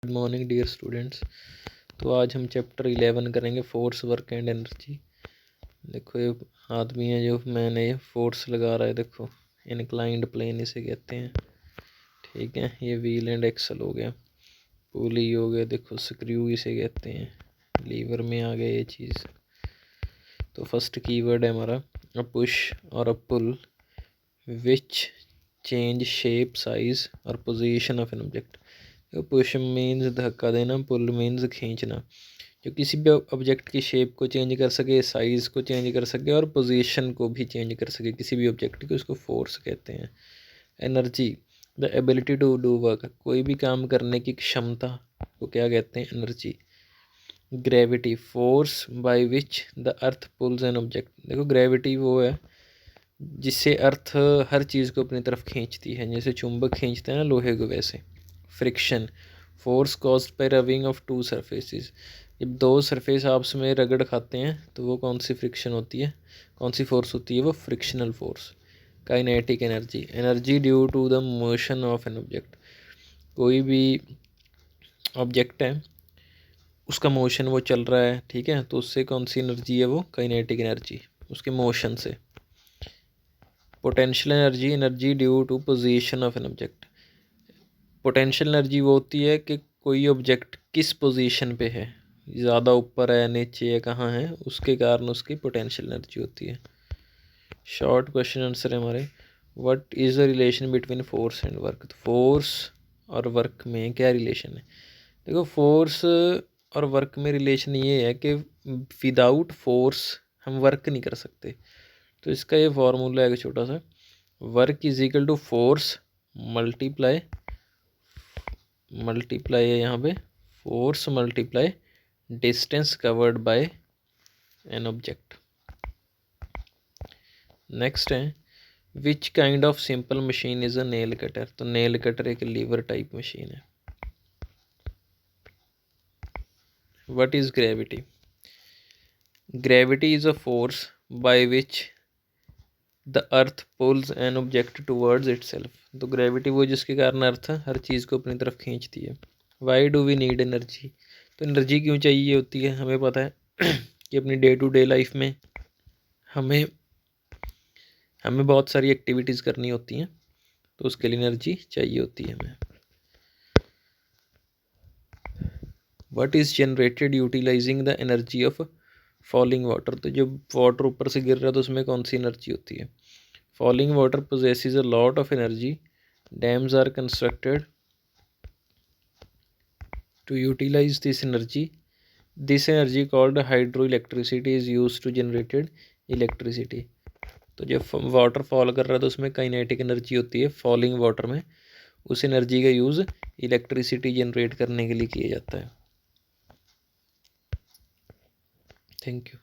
Good morning dear students. तो आज हम चैप्टर 11 करेंगे, फोर्स, वर्क एंड एनर्जी। देखो ये आदमी है जो मैंने ये फोर्स लगा रहा है, देखो इनक्लाइंड प्लेन इसे कहते हैं, ठीक है। ये व्हील एंड एक्सल हो गया, पुली हो गया, देखो स्क्रू इसे कहते हैं, लीवर में आ गया ये चीज़। तो फर्स्ट कीवर्ड है हमारा अ पुश और अ पुल विच चेंज शेप, साइज और position of an object. Push means धक्का देना, पुल मीन्स खींचना, जो किसी भी ऑब्जेक्ट की शेप को चेंज कर सके, साइज़ को चेंज कर सके और पोजीशन को भी चेंज कर सके किसी भी ऑब्जेक्ट की, उसको फोर्स कहते हैं। Energy, the ability to do work, कोई भी काम करने की क्षमता को क्या कहते हैं, energy. Gravity, force by which the earth pulls an object. देखो ग्रेविटी वो है जिससे अर्थ हर चीज़ को अपनी तरफ खींचती है, जैसे चुंबक खींचते हैं ना लोहे को, वैसे। Friction, force caused by rubbing of to surfaces. जब दो सरफेस आपस में रगड़ खाते हैं तो वो कौन सी फ्रिक्शन होती है, कौन सी फोर्स होती है, वो frictional force. Kinetic energy, energy due to the motion of an object. कोई भी ऑब्जेक्ट है उसका मोशन वो चल रहा है, ठीक है, तो उससे कौन सी एनर्जी है, वो काइनेटिक एनर्जी, उसके मोशन से। Potential energy, energy due to position of an object. Potential energy वो होती है कि कोई ऑब्जेक्ट किस पोजीशन पे है, ज़्यादा ऊपर है, नीचे है, कहाँ है, उसके कारण उसकी पोटेंशियल एनर्जी होती है। शॉर्ट क्वेश्चन आंसर है हमारे, what is the relation between force and work. तो फोर्स और वर्क में क्या रिलेशन है। देखो फोर्स और वर्क में रिलेशन ये है कि विदाउट फोर्स हम वर्क नहीं कर सकते। तो इसका ये फॉर्मूला है छोटा सा, work is equal to force multiply है यहाँ पे, force multiply distance covered by an object. Next है, which kind of simple machine is a nail cutter. तो नेल कटर एक लीवर टाइप मशीन है। What is gravity. Gravity is a force by which the earth pulls an object towards itself. तो gravity वो जिसके कारण अर्थ हर चीज़ को अपनी तरफ खींचती है। Why do we need energy. तो एनर्जी क्यों चाहिए होती है, हमें पता है कि अपनी डे टू डे लाइफ में हमें बहुत सारी एक्टिविटीज़ करनी होती हैं, तो उसके लिए एनर्जी चाहिए होती है हमें। What is generated utilising the energy of falling water. तो जब वाटर ऊपर से गिर रहा है तो उसमें कौन सी एनर्जी होती है। Falling water possesses a lot of energy. Dams are constructed to utilize this energy. This energy called hydroelectricity is used to generated electricity. तो जब वाटर फॉल कर रहा है तो उसमें काइनेटिक एनर्जी होती है फॉलिंग वाटर में, उस एनर्जी का यूज़ इलेक्ट्रिसिटी जनरेट करने के लिए किया जाता है। Thank you.